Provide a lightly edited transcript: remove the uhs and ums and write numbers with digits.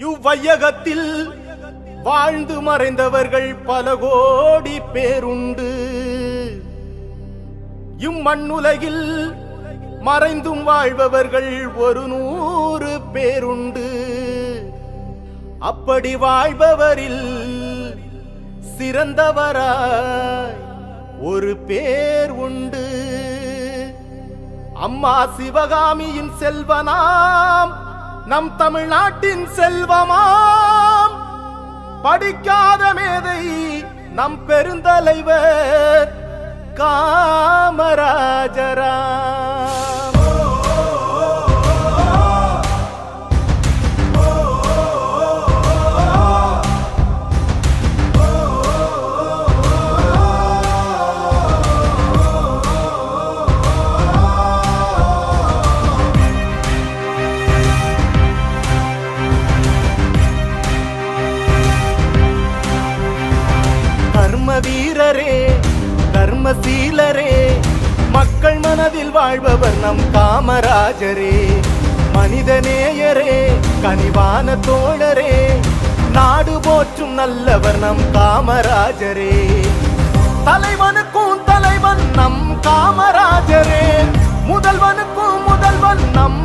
இவ்வையகத்தில் வாழ்ந்து மறைந்தவர்கள் பல கோடி பேருண்டு. இம்மண்ணுலகில் மறைந்தும் வாழ்பவர்கள் 100 பேருண்டு. அப்படி வாழ்பவரில் சிறந்தவராய் ஒரு பேர் உண்டு. அம்மா சிவகாமியின் செல்வனாம் நம் தமிழ்நாட்டின் செல்வமாம். படிக்காத மேதை நம் பெருந்தலைவர் காமராஜராம். வீரரே தர்மசீலரே, மக்கள் மனதில் வாழ்பவர் நம் காமராஜரே. மனிதநேயரே, கனிவான தோழரே, நாடு போற்றும் நல்லவர் நம் காமராஜரே. தலைவனுக்கும் தலைவன் நம் காமராஜரே, முதல்வனுக்கும் முதல்வன் நம்